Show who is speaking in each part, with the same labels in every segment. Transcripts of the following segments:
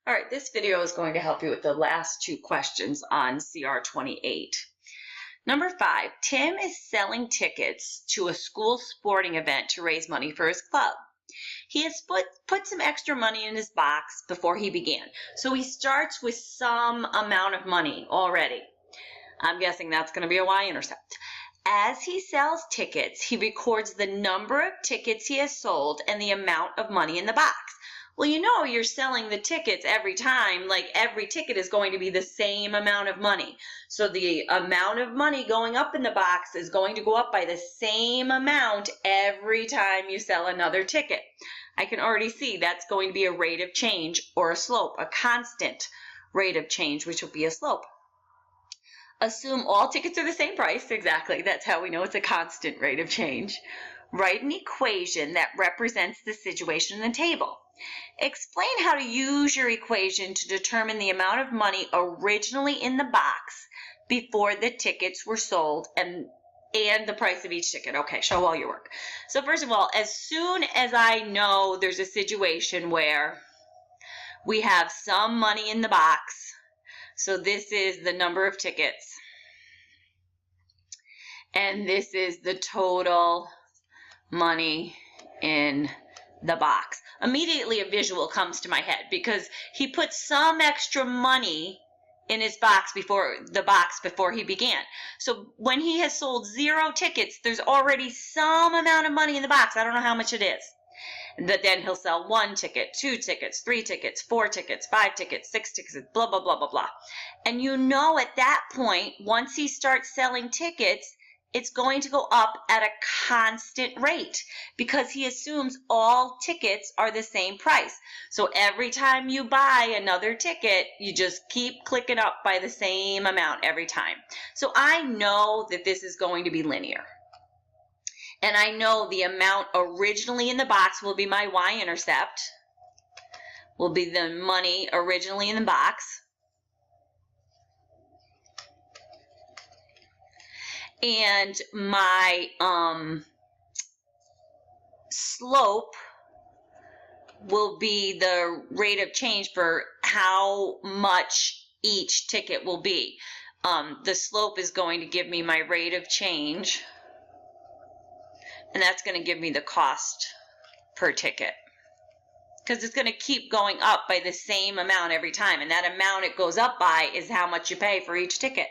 Speaker 1: All right, this video is going to help you with the last two questions on CR 28. Number 5, Tim is selling tickets to a school sporting event to raise money for his club. He has put some extra money in his box before he began. So he starts with some amount of money already. I'm guessing that's going to be a y-intercept. As he sells tickets, he records the number of tickets he has sold and the amount of money in the box. Well, you know you're selling the tickets every time, like every ticket is going to be the same amount of money. So the amount of money going up in the box is going to go up by the same amount every time you sell another ticket. I can already see that's going to be a rate of change or a slope, a constant rate of change, which will be a slope. Assume all tickets are the same price. Exactly. That's how we know it's a constant rate of change. Write an equation that represents the situation in the table. Explain how to use your equation to determine the amount of money originally in the box before the tickets were sold and the price of each ticket. Okay, show all your work. So first of all, as soon as I know there's a situation where we have some money in the box, so this is the number of tickets, and this is the total money in the box. Immediately a visual comes to my head because he put some extra money in his box before he began. So when he has sold 0 tickets, there's already some amount of money in the box. I don't know how much it is. But then he'll sell 1 ticket, 2 tickets, 3 tickets, 4 tickets, 5 tickets, 6 tickets, blah, blah, blah, blah, blah. And you know at that point, once he starts selling tickets, it's going to go up at a constant rate because he assumes all tickets are the same price. So every time you buy another ticket, you just keep clicking up by the same amount every time. So I know that this is going to be linear. And I know the amount originally in the box will be my y-intercept, will be the money originally in the box. And my slope will be the rate of change for how much each ticket will be. The slope is going to give me my rate of change, and that's going to give me the cost per ticket, because it's going to keep going up by the same amount every time, and that amount it goes up by is how much you pay for each ticket.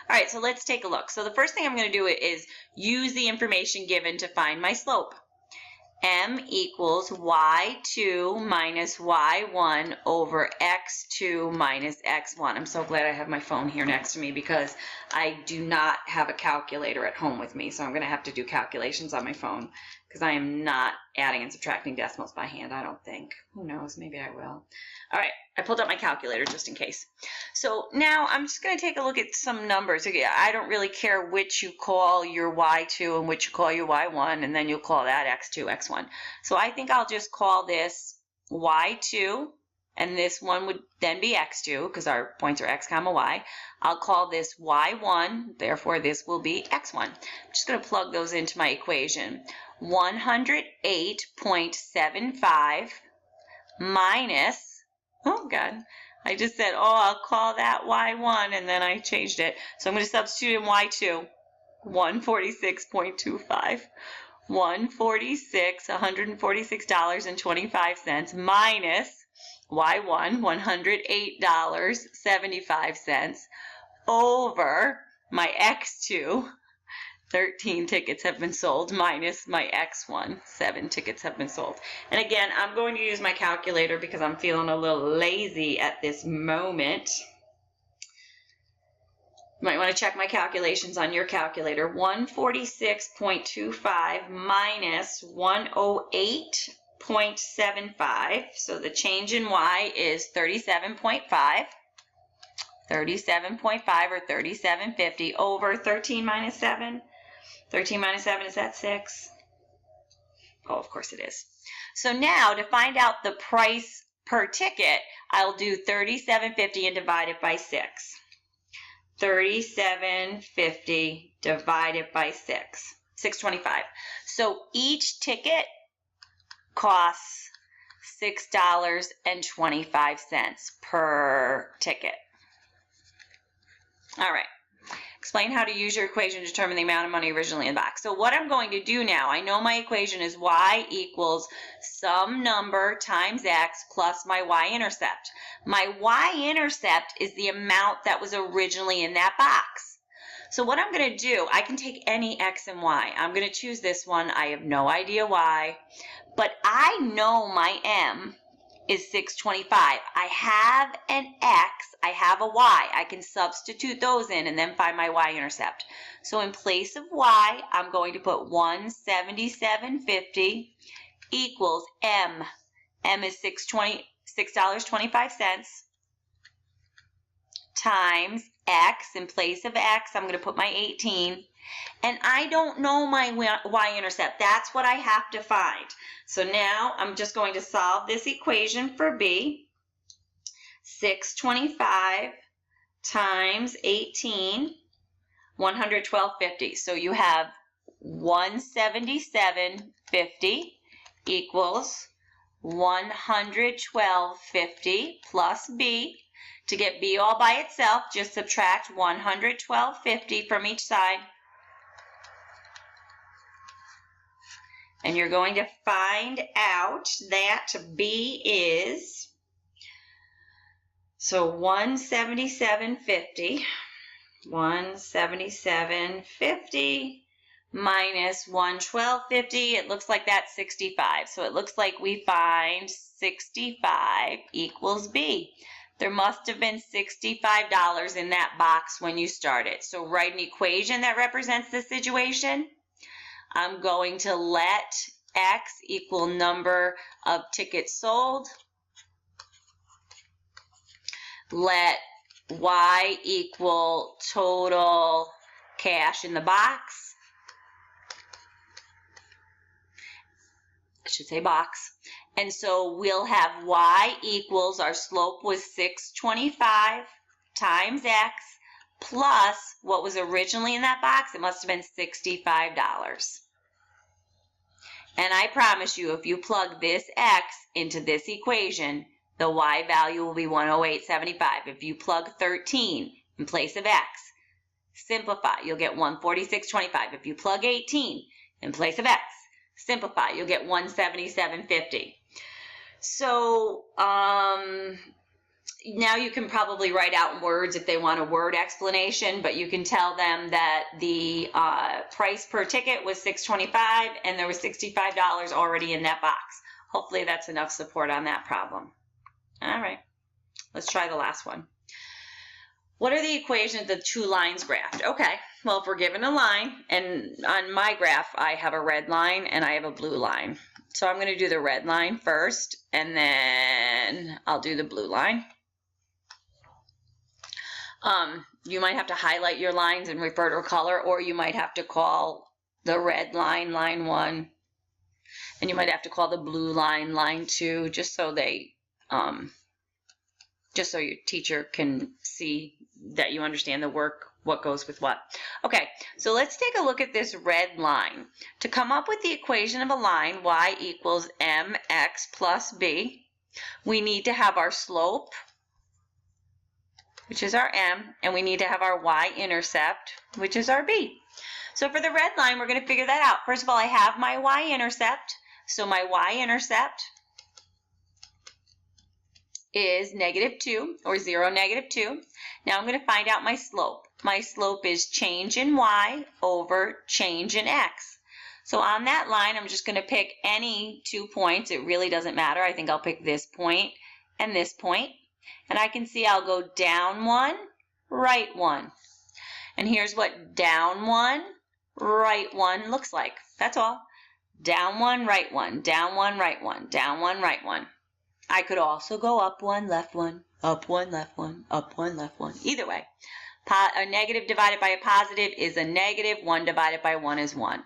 Speaker 1: All right, so let's take a look. So the first thing I'm going to do is use the information given to find my slope. M equals y2 minus y1 over x2 minus x1. I'm so glad I have my phone here next to me because I do not have a calculator at home with me, so I'm going to have to do calculations on my phone because I am not adding and subtracting decimals by hand, I don't think. Who knows? Maybe I will. All right, I pulled out my calculator just in case. So now I'm just going to take a look at some numbers. I don't really care which you call your y2 and which you call your y1, and then you'll call that x2, x1. So I think I'll just call this y2, and this one would then be x2 because our points are x comma y. I'll call this y1, therefore this will be x1. I'm just going to plug those into my equation. 108.75 minus, oh God, I just said, oh, I'll call that y1, and then I changed it. So I'm going to substitute in y2, 146.25. $146.25 minus y1, $108.75 over my x2, 13 tickets have been sold, minus my x1, 7 tickets have been sold. And again, I'm going to use my calculator because I'm feeling a little lazy at this moment. You might want to check my calculations on your calculator. 146.25 minus 108.75. So the change in y is 37.5. 37.5 or 37.50 over 13 minus 7. 13 minus 7, is that 6? Oh, of course it is. So now to find out the price per ticket, I'll do 37.50 and divide it by 6. 37.50 divided by 6. $6.25. So each ticket costs $6.25 per ticket. All right. Explain how to use your equation to determine the amount of money originally in the box. So what I'm going to do now, I know my equation is y equals some number times x plus my y-intercept. My y-intercept is the amount that was originally in that box. So what I'm going to do, I can take any x and y. I'm going to choose this one. I have no idea why, but I know my m is 625. I have an x, I have a y. I can substitute those in and then find my y-intercept. So in place of y, I'm going to put 177.50 equals m. M is $6.25 times x. In place of x, I'm going to put my 18. And I don't know my y-intercept. That's what I have to find. So now I'm just going to solve this equation for B. 625 times 18, 112.50. So you have 177.50 equals 112.50 plus B. To get B all by itself, just subtract 112.50 from each side. And you're going to find out that B is, so 177.50 minus 112.50, it looks like that's 65. So it looks like we find 65 equals B. There must have been $65 in that box when you started. So write an equation that represents this situation. I'm going to let X equal number of tickets sold. Let Y equal total cash in the box. I should say box. And so we'll have Y equals, our slope was 625 times X plus what was originally in that box. It must have been $65. And I promise you, if you plug this X into this equation, the Y value will be 108.75. If you plug 13 in place of X, simplify, you'll get 146.25. If you plug 18 in place of X, simplify, you'll get 177.50. So now you can probably write out in words if they want a word explanation, but you can tell them that the price per ticket was $6.25 and there was $65 already in that box. Hopefully that's enough support on that problem. All right, let's try the last one. What are the equations of the two lines graphed? Okay, well, if we're given a line, and on my graph, I have a red line and I have a blue line. So I'm going to do the red line first, and then I'll do the blue line. You might have to highlight your lines and refer to color, or you might have to call the red line, line 1, and you might have to call the blue line, line 2, just so they, just so your teacher can see that you understand the work, what goes with what. Okay, so let's take a look at this red line. To come up with the equation of a line, y equals mx plus b, we need to have our slope, which is our m, and we need to have our y-intercept, which is our b. So for the red line, we're going to figure that out. First of all, I have my y-intercept, so my y-intercept is -2, or 0, -2. Now I'm going to find out my slope. My slope is change in y over change in x. So on that line, I'm just going to pick any 2 points. It really doesn't matter. I think I'll pick this point and this point. And I can see I'll go down 1, right 1. And here's what down 1, right 1 looks like. That's all. Down 1, right 1, down 1, right 1, down 1, right 1. I could also go up 1, left 1, up 1, left 1, up 1, left 1. Either way, a negative divided by a positive is a negative. 1 divided by 1 is 1.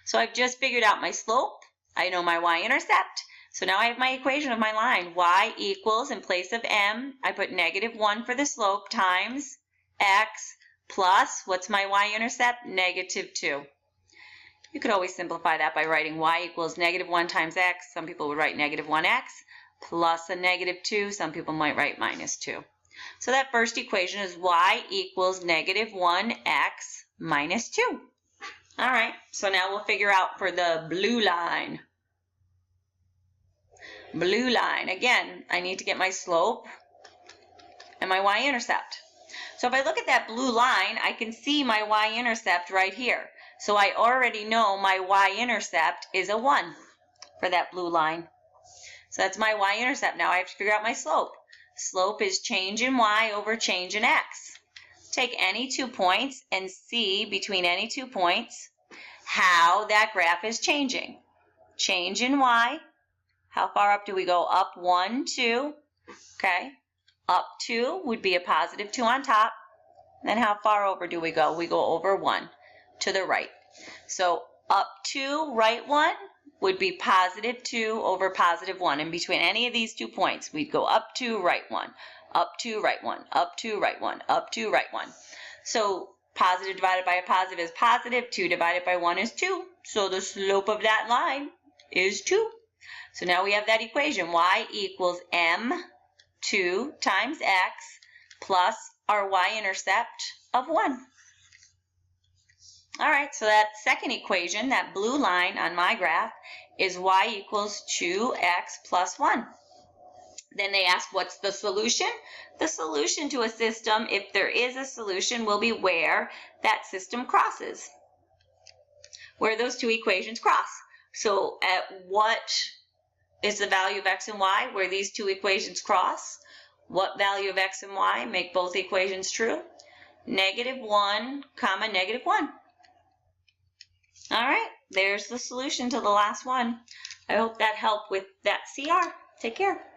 Speaker 1: So I've just figured out my slope. I know my y-intercept. So now I have my equation of my line. Y equals, in place of m, I put -1 for the slope times x plus, what's my y-intercept? -2. You could always simplify that by writing y equals -1 times x. Some people would write -1x. plus a -2. Some people might write -2. So that first equation is y equals -1x minus 2. All right, so now we'll figure out for the blue line. Blue line, again, I need to get my slope and my y-intercept. So if I look at that blue line, I can see my y-intercept right here. So I already know my y-intercept is a 1 for that blue line. So that's my y-intercept. Now I have to figure out my slope. Slope is change in y over change in x. Take any 2 points and see between any 2 points how that graph is changing. Change in y. How far up do we go? Up 1, 2. Okay. Up 2 would be a +2 on top. Then how far over do we go? We go over 1 to the right. So up 2, right 1 would be +2 over +1. In between any of these 2 points, we'd go up 2, right 1, up 2, right 1, up 2, right 1, up 2, right 1. So positive divided by a positive is positive. 2 divided by 1 is 2. So the slope of that line is 2. So now we have that equation. Y equals m2 times x plus our y-intercept of 1. All right, so that second equation, that blue line on my graph, is y equals 2x plus 1. Then they ask, what's the solution? The solution to a system, if there is a solution, will be where that system crosses, where those 2 equations cross. So at what is the value of x and y where these 2 equations cross? What value of x and y make both equations true? -1, -1. All right, there's the solution to the last one. I hope that helped with that CR. Take care.